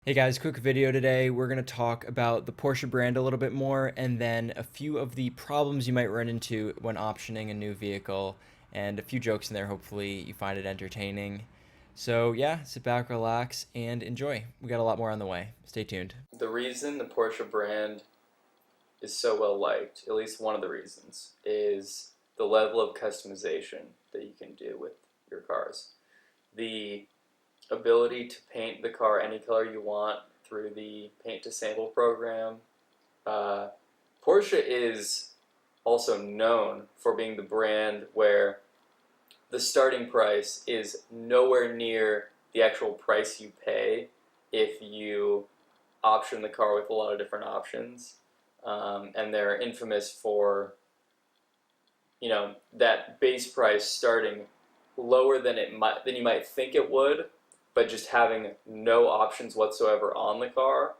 Hey guys, quick video today. We're going to talk about the Porsche brand a little bit more and then a few of the problems you might run into when optioning a new vehicle and a few jokes in there. Hopefully you find it entertaining. So yeah, sit back, relax, and enjoy. We got a lot more on the way. Stay tuned. The reason the Porsche brand is so well liked, at least one of the reasons, is the level of customization that you can do with your cars. The ability to paint the car any color you want through the paint to sample program. Uh, Porsche is also known for being the brand where the starting price is nowhere near the actual price you pay if you option the car with a lot of different options. And they're infamous for, that base price starting lower than you might think it would, but just having no options whatsoever on the car.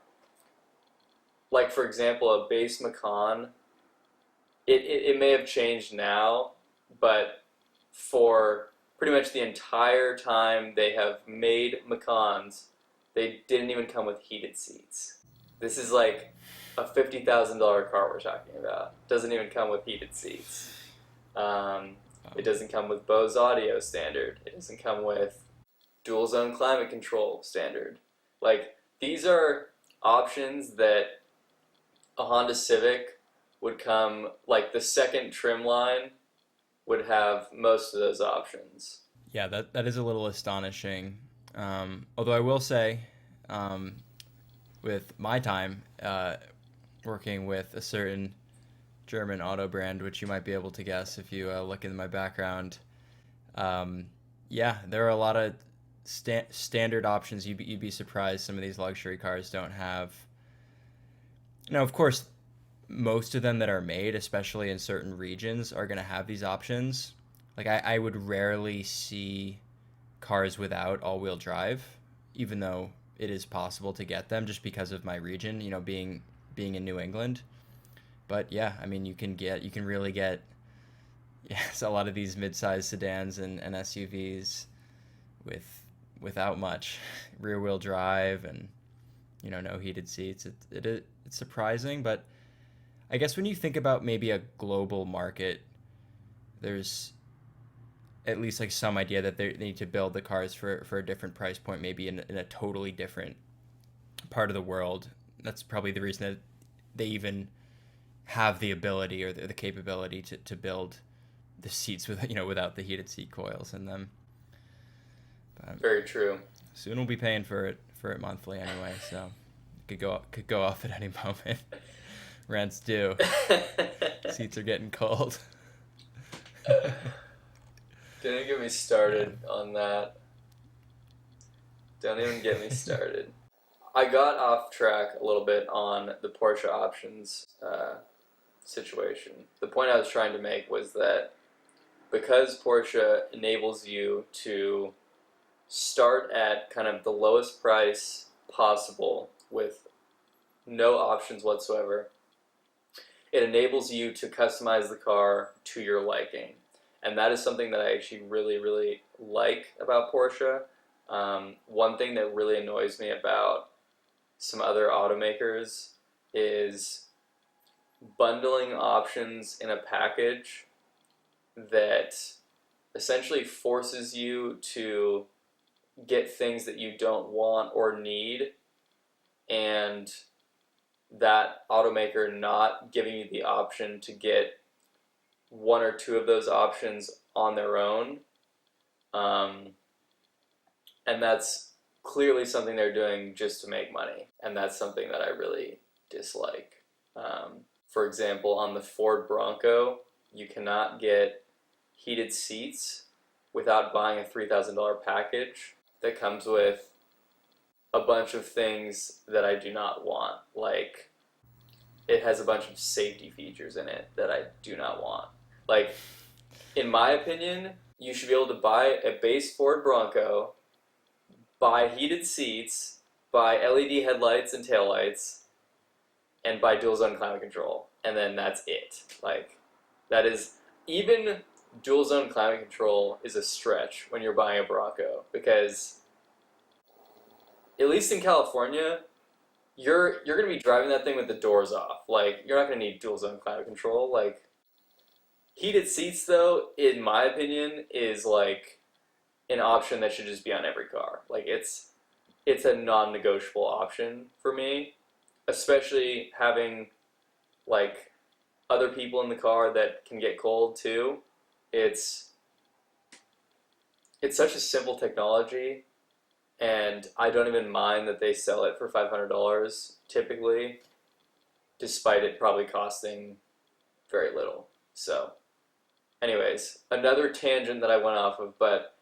Like, for example, a base Macan, it may have changed now, but for pretty much the entire time they have made Macans, they didn't even come with heated seats. This is like a $50,000 car we're talking about. Doesn't even come with heated seats. It doesn't come with Bose audio standard. It doesn't come with dual zone climate control standard. Like, these are options that a Honda Civic would come, like the second trim line would have most of those options. Yeah, that is a little astonishing. Although I will say, um, with my time working with a certain German auto brand, which you might be able to guess if you look in my background. Um, yeah, there are a lot of standard options. You'd be surprised some of these luxury cars don't have. Now, of course, most of them that are made, especially in certain regions, are going to have these options. Like I would rarely see cars without all-wheel drive, even though it is possible to get them just because of my region, being in New England. But yeah, I mean, you can really get yes, a lot of these mid-sized sedans and SUVs with without much rear wheel drive and no heated seats. It's surprising, but I guess when you think about maybe a global market, there's at least like some idea that they need to build the cars for a different price point, maybe in a totally different part of the world. That's probably the reason that they even have the ability or the capability to build the seats with without the heated seat coils in them. But Very true. soon we'll be paying for it monthly anyway, so could go off at any moment. Rent's due. Seats are getting cold. Don't even get me started on that. Don't even get me started. I got off track a little bit on the Porsche options situation. The point I was trying to make was that because Porsche enables you to start at kind of the lowest price possible with no options whatsoever, it enables you to customize the car to your liking. And that is something that I actually really, really like about Porsche. One thing that really annoys me about some other automakers is bundling options in a package that essentially forces you to get things that you don't want or need, and that automaker not giving you the option to get one or two of those options on their own. And that's clearly something they're doing just to make money. And that's something that I really dislike. For example, on the Ford Bronco, you cannot get heated seats without buying a $3,000 package that comes with a bunch of things that I do not want. Like, it has a bunch of safety features in it that I do not want. Like, in my opinion, you should be able to buy a base Ford Bronco, buy heated seats, buy LED headlights and taillights, and buy dual zone climate control. And then that's it. Like, that is, even dual zone climate control is a stretch when you're buying a Bronco, because at least in California, you're gonna be driving that thing with the doors off. Like you're not gonna need dual zone climate control. Like heated seats, though, in my opinion, is like an option that should just be on every car. Like it's a non-negotiable option for me, especially having like other people in the car that can get cold too. It's it's such a simple technology, and I don't even mind that they sell it for $500 typically, despite it probably costing very little. So, anyways, another tangent that I went off of, but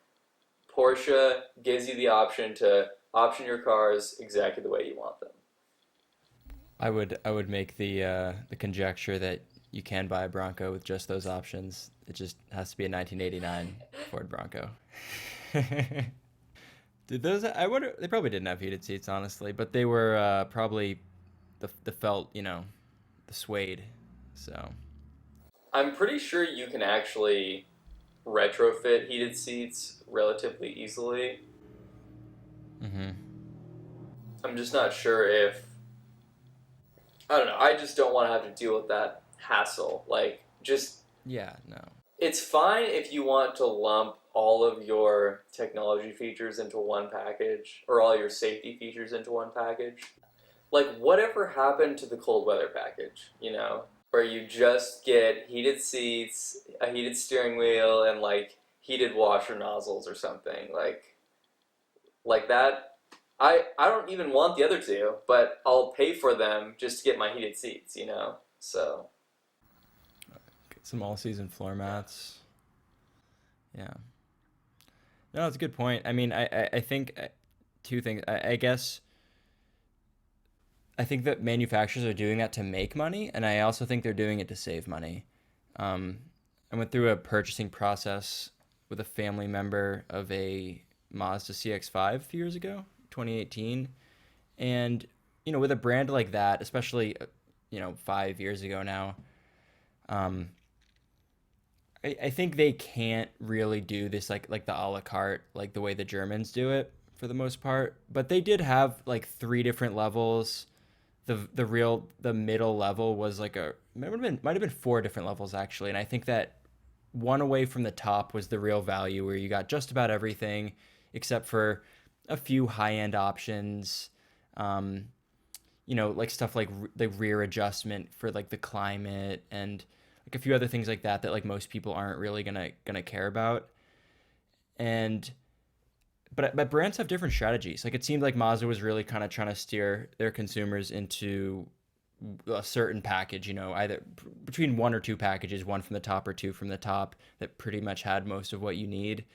Porsche gives you the option to option your cars exactly the way you want them. I would make the conjecture that you can buy a Bronco with just those options. It just has to be a 1989 Ford Bronco. Did those? I wonder. They probably didn't have heated seats, honestly, but they were probably the felt, the suede. So I'm pretty sure you can actually retrofit heated seats relatively easily. hmm I'm just not sure if I don't know. I just don't want to have to deal with that hassle. Like, just yeah, no. it's fine if you want to lump all of your technology features into one package or all your safety features into one package. Like, whatever happened to the cold weather package, where you just get heated seats, a heated steering wheel, and like heated washer nozzles or something like that. I don't even want the other two, but I'll pay for them just to get my heated seats. So Get some all season floor mats. Yeah. No, that's a good point. I mean, I think two things. I guess I think that manufacturers are doing that to make money, and I also think they're doing it to save money. Um, I went through a purchasing process with a family member of a Mazda CX-5 a few years ago, 2018, and with a brand like that, especially 5 years ago now, um, I think they can't really do this like the a la carte, like the way the Germans do it for the most part. But they did have like three different levels. The middle level was like might have been four different levels actually, and I think that one away from the top was the real value, where you got just about everything except for a few high end options. Um, like stuff like the rear adjustment for like the climate and like a few other things like that like most people aren't really gonna care about. And but brands have different strategies. Like it seemed like Mazda was really kind of trying to steer their consumers into a certain package, either between one or two packages, one from the top or two from the top, that pretty much had most of what you need.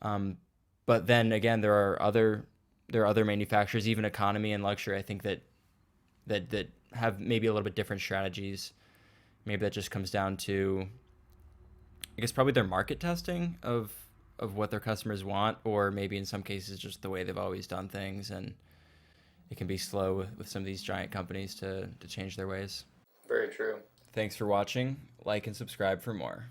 But then again, there are other manufacturers, even economy and luxury, I think that have maybe a little bit different strategies. Maybe that just comes down to, I guess, probably their market testing of what their customers want, or maybe in some cases just the way they've always done things, and it can be slow with some of these giant companies to change their ways. very true. Thanks for watching. Like and subscribe for more.